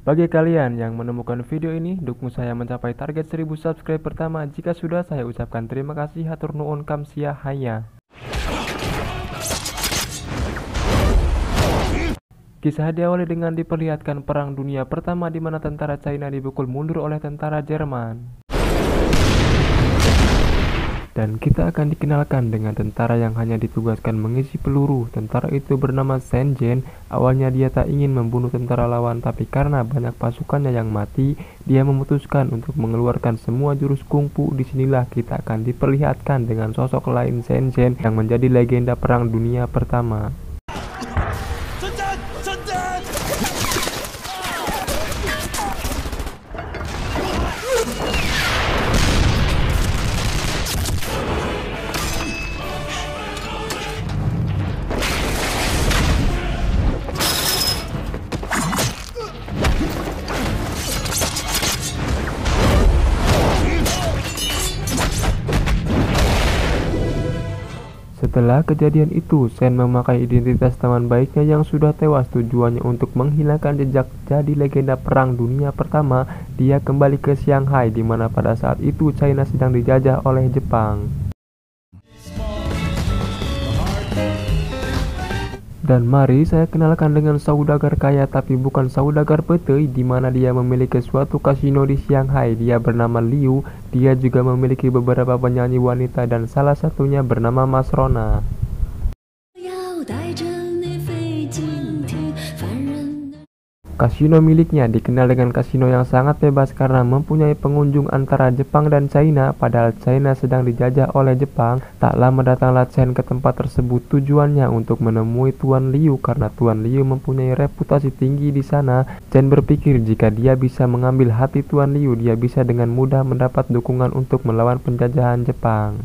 Bagi kalian yang menemukan video ini, dukung saya mencapai target 1000 subscribe pertama. Jika sudah, saya ucapkan terima kasih. Hatur nuhun kamsia haya. Kisah diawali dengan diperlihatkan Perang Dunia Pertama di mana tentara China dipukul mundur oleh tentara Jerman. Dan kita akan dikenalkan dengan tentara yang hanya ditugaskan mengisi peluru. Tentara itu bernama Shen Zhen. Awalnya dia tak ingin membunuh tentara lawan, tapi karena banyak pasukannya yang mati, dia memutuskan untuk mengeluarkan semua jurus kungfu. Disinilah kita akan diperlihatkan dengan sosok lain Shen Zhen yang menjadi legenda Perang Dunia Pertama. Setelah kejadian itu, Shen memakai identitas teman baiknya yang sudah tewas. Tujuannya untuk menghilangkan jejak jadi legenda Perang Dunia Pertama. Dia kembali ke Shanghai, di mana pada saat itu China sedang dijajah oleh Jepang. Dan mari saya kenalkan dengan saudagar kaya tapi bukan saudagar petei, di mana dia memiliki suatu kasino di Shanghai. Dia bernama Liu. Dia juga memiliki beberapa penyanyi wanita dan salah satunya bernama Mas Rona. Kasino miliknya dikenal dengan kasino yang sangat bebas karena mempunyai pengunjung antara Jepang dan China. Padahal China sedang dijajah oleh Jepang. Tak lama datanglah Chen ke tempat tersebut. Tujuannya untuk menemui Tuan Liu karena Tuan Liu mempunyai reputasi tinggi di sana. Chen berpikir jika dia bisa mengambil hati Tuan Liu, dia bisa dengan mudah mendapat dukungan untuk melawan penjajahan Jepang.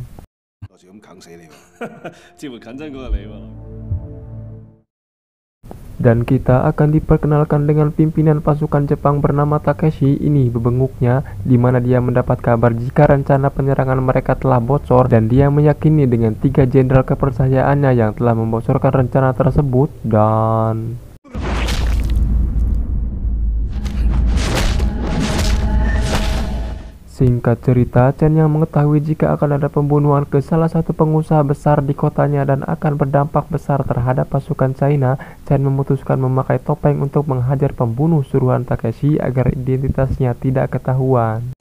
Dan kita akan diperkenalkan dengan pimpinan pasukan Jepang bernama Takeshi. Ini bebenguknya, di mana dia mendapat kabar jika rencana penyerangan mereka telah bocor, dan dia meyakini dengan 3 jenderal kepercayaannya yang telah membocorkan rencana tersebut. Dan singkat cerita, Chen yang mengetahui jika akan ada pembunuhan ke salah satu pengusaha besar di kotanya dan akan berdampak besar terhadap pasukan China, Chen memutuskan memakai topeng untuk menghajar pembunuh suruhan Takeshi agar identitasnya tidak ketahuan.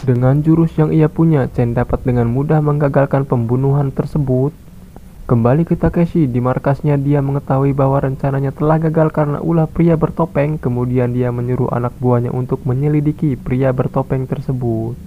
Dengan jurus yang ia punya, Chen dapat dengan mudah menggagalkan pembunuhan tersebut. Kembali ke Takeshi, di markasnya dia mengetahui bahwa rencananya telah gagal karena ulah pria bertopeng. Kemudian dia menyuruh anak buahnya untuk menyelidiki pria bertopeng tersebut.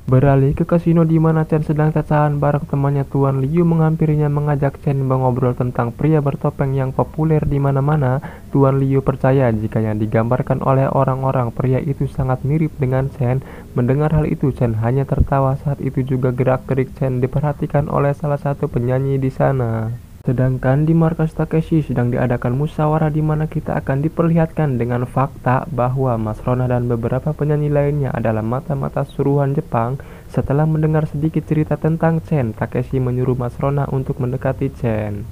Beralih ke kasino di mana Chen sedang cacahan bareng temannya. Tuan Liu menghampirinya mengajak Chen mengobrol tentang pria bertopeng yang populer di mana-mana. Tuan Liu percaya jika yang digambarkan oleh orang-orang pria itu sangat mirip dengan Chen. Mendengar hal itu, Chen hanya tertawa. Saat itu juga gerak-gerik Chen diperhatikan oleh salah satu penyanyi di sana. Sedangkan di markas Takeshi sedang diadakan musyawarah di mana kita akan diperlihatkan dengan fakta bahwa Mas Rona dan beberapa penyanyi lainnya adalah mata-mata suruhan Jepang. Setelah mendengar sedikit cerita tentang Chen, Takeshi menyuruh Mas Rona untuk mendekati Chen.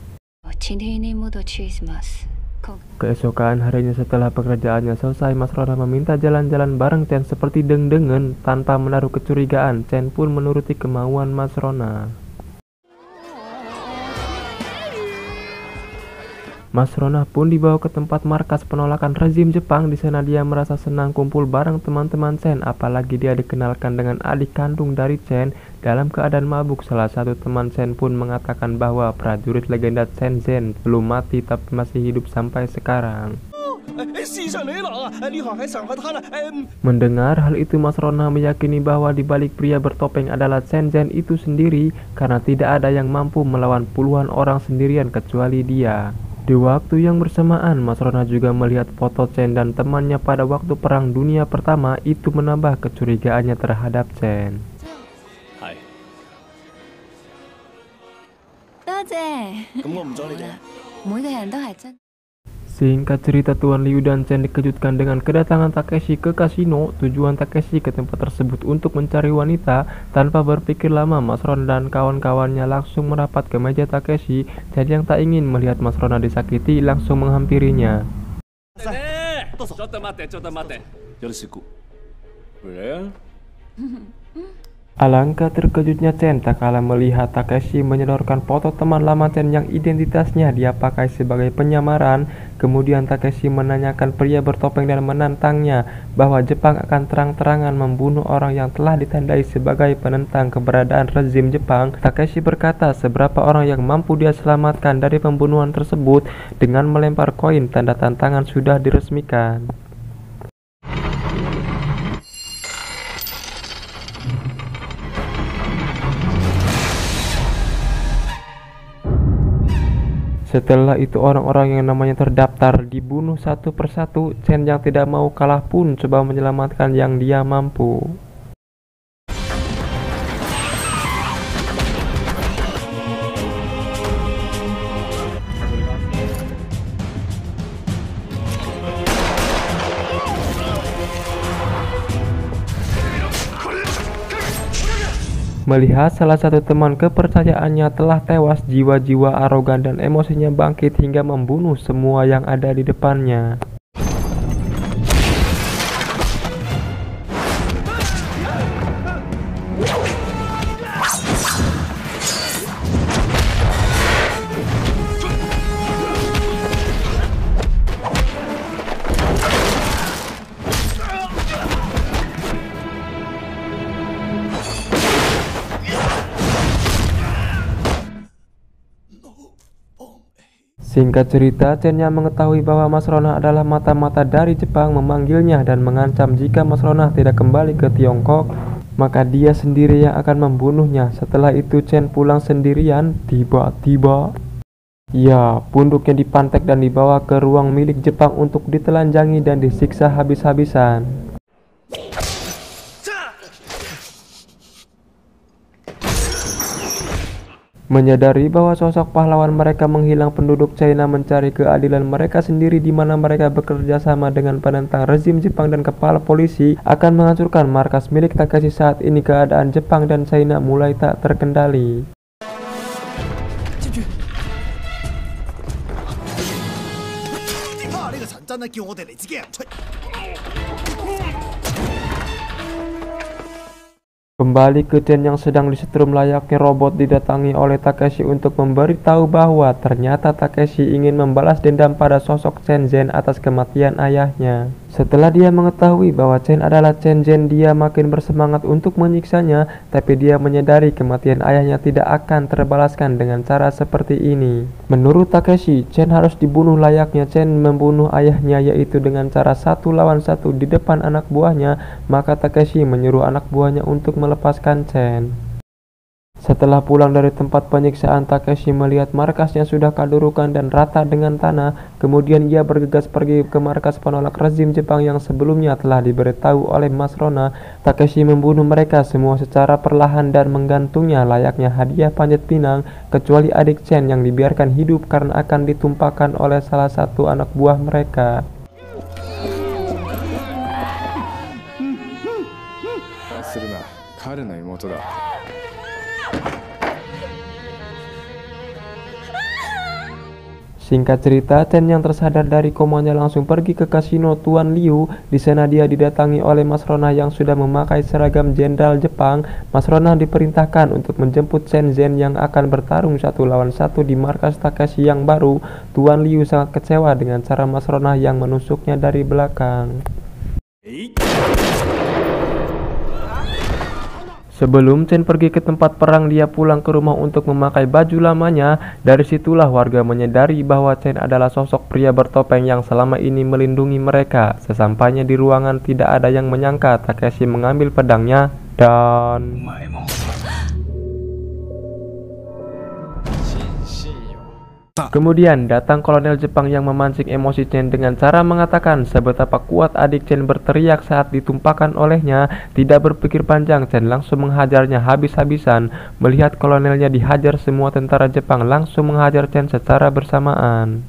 Keesokan harinya setelah pekerjaannya selesai, Mas Rona meminta jalan-jalan bareng Chen seperti deng-dengen. Tanpa menaruh kecurigaan, Chen pun menuruti kemauan Mas Rona. Mas Rona pun dibawa ke tempat markas penolakan rezim Jepang. Di sana dia merasa senang kumpul bareng teman-teman Chen, apalagi dia dikenalkan dengan adik kandung dari Chen. Dalam keadaan mabuk, salah satu teman Chen pun mengatakan bahwa prajurit legenda Shen Zhen belum mati tapi masih hidup sampai sekarang. Mendengar hal itu, Mas Rona meyakini bahwa di balik pria bertopeng adalah Shen Zhen itu sendiri, karena tidak ada yang mampu melawan puluhan orang sendirian kecuali dia. Di waktu yang bersamaan, Mas Rona juga melihat foto Chen dan temannya pada waktu Perang Dunia Pertama. Itu menambah kecurigaannya terhadap Chen. Hai. Singkat cerita, Tuan Liu dan Chen dikejutkan dengan kedatangan Takeshi ke kasino. Tujuan Takeshi ke tempat tersebut untuk mencari wanita. Tanpa berpikir lama, Mas Rona dan kawan-kawannya langsung merapat ke meja Takeshi. Chen yang tak ingin melihat Mas Rona disakiti langsung menghampirinya. Alangkah terkejutnya Chen tak kalah melihat Takeshi menyodorkan foto teman lama Chen yang identitasnya dia pakai sebagai penyamaran. Kemudian Takeshi menanyakan pria bertopeng dan menantangnya bahwa Jepang akan terang-terangan membunuh orang yang telah ditandai sebagai penentang keberadaan rezim Jepang. Takeshi berkata seberapa orang yang mampu dia selamatkan dari pembunuhan tersebut dengan melempar koin tanda tantangan sudah diresmikan. Setelah itu orang-orang yang namanya terdaftar dibunuh satu persatu. Chen yang tidak mau kalah pun coba menyelamatkan yang dia mampu. Melihat salah satu teman kepercayaannya telah tewas, jiwa-jiwa arogan dan emosinya bangkit hingga membunuh semua yang ada di depannya. Singkat cerita, Chen yang mengetahui bahwa Mas Rona adalah mata-mata dari Jepang memanggilnya dan mengancam jika Mas Rona tidak kembali ke Tiongkok, maka dia sendiri yang akan membunuhnya. Setelah itu Chen pulang sendirian. Tiba-tiba, ya, punduknya dipantek dan dibawa ke ruang milik Jepang untuk ditelanjangi dan disiksa habis-habisan. Menyadari bahwa sosok pahlawan mereka menghilang, penduduk China mencari keadilan mereka sendiri di mana mereka bekerja sama dengan penentang rezim Jepang dan kepala polisi akan menghancurkan markas milik Takeshi. Saat ini keadaan Jepang dan China mulai tak terkendali. Kembali ke Chen yang sedang disetrum layaknya robot didatangi oleh Takeshi untuk memberitahu bahwa ternyata Takeshi ingin membalas dendam pada sosok Chen Zhen atas kematian ayahnya. Setelah dia mengetahui bahwa Chen adalah Chen Zhen, dia makin bersemangat untuk menyiksanya, tapi dia menyadari kematian ayahnya tidak akan terbalaskan dengan cara seperti ini. Menurut Takeshi, Chen harus dibunuh layaknya Chen membunuh ayahnya, yaitu dengan cara 1 lawan 1 di depan anak buahnya. Maka Takeshi menyuruh anak buahnya untuk melepaskan Chen. Setelah pulang dari tempat penyiksaan, Takeshi melihat markasnya sudah kadurukan dan rata dengan tanah. Kemudian ia bergegas pergi ke markas penolak rezim Jepang yang sebelumnya telah diberitahu oleh Mas Rona. Takeshi membunuh mereka semua secara perlahan dan menggantungnya layaknya hadiah panjat pinang, kecuali adik Chen yang dibiarkan hidup karena akan ditumpahkan oleh salah satu anak buah mereka. Singkat cerita, Chen yang tersadar dari komanya langsung pergi ke kasino Tuan Liu. Di sana dia didatangi oleh Mas Rona yang sudah memakai seragam jenderal Jepang. Mas Rona diperintahkan untuk menjemput Chen Zhen yang akan bertarung 1 lawan 1 di markas Takeshi yang baru. Tuan Liu sangat kecewa dengan cara Mas Rona yang menusuknya dari belakang. Sebelum Chen pergi ke tempat perang, dia pulang ke rumah untuk memakai baju lamanya. Dari situlah warga menyadari bahwa Chen adalah sosok pria bertopeng yang selama ini melindungi mereka. Sesampainya di ruangan, tidak ada yang menyangka Takeshi mengambil pedangnya dan... Kemudian datang kolonel Jepang yang memancing emosi Chen dengan cara mengatakan seberapa kuat adik Chen berteriak saat ditumpahkan olehnya. Tidak berpikir panjang, Chen langsung menghajarnya habis-habisan. Melihat kolonelnya dihajar, semua tentara Jepang langsung menghajar Chen secara bersamaan.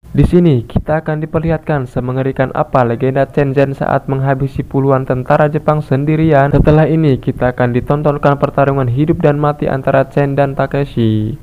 Di sini kita akan diperlihatkan semengerikan apa legenda Chen Zhen saat menghabisi puluhan tentara Jepang sendirian. Setelah ini kita akan ditontonkan pertarungan hidup dan mati antara Chen dan Takeshi.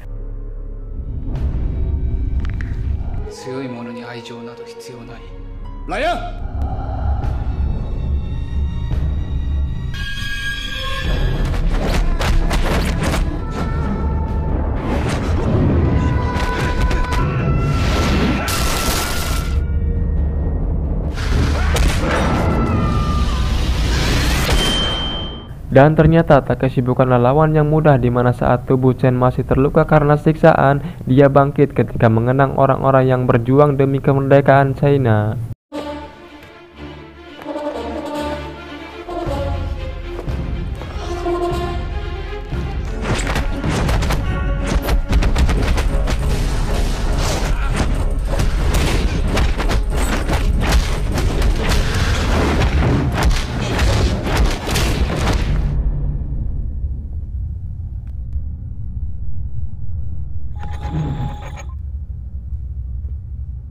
Dan ternyata Takeshi bukanlah lawan yang mudah, di mana saat tubuh Chen masih terluka karena siksaan, dia bangkit ketika mengenang orang-orang yang berjuang demi kemerdekaan China.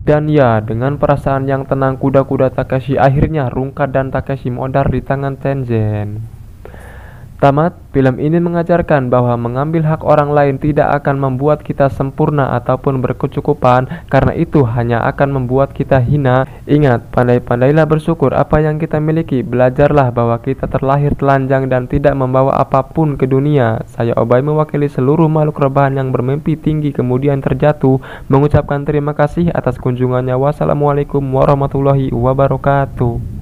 Dan ya, dengan perasaan yang tenang, kuda-kuda Takeshi akhirnya rungkat dan Takeshi modar di tangan Chen Zhen. Tamat, film ini mengajarkan bahwa mengambil hak orang lain tidak akan membuat kita sempurna ataupun berkecukupan, karena itu hanya akan membuat kita hina. Ingat, pandai-pandailah bersyukur apa yang kita miliki. Belajarlah bahwa kita terlahir telanjang dan tidak membawa apapun ke dunia. Saya Obay mewakili seluruh makhluk rebahan yang bermimpi tinggi kemudian terjatuh, mengucapkan terima kasih atas kunjungannya. Wassalamualaikum warahmatullahi wabarakatuh.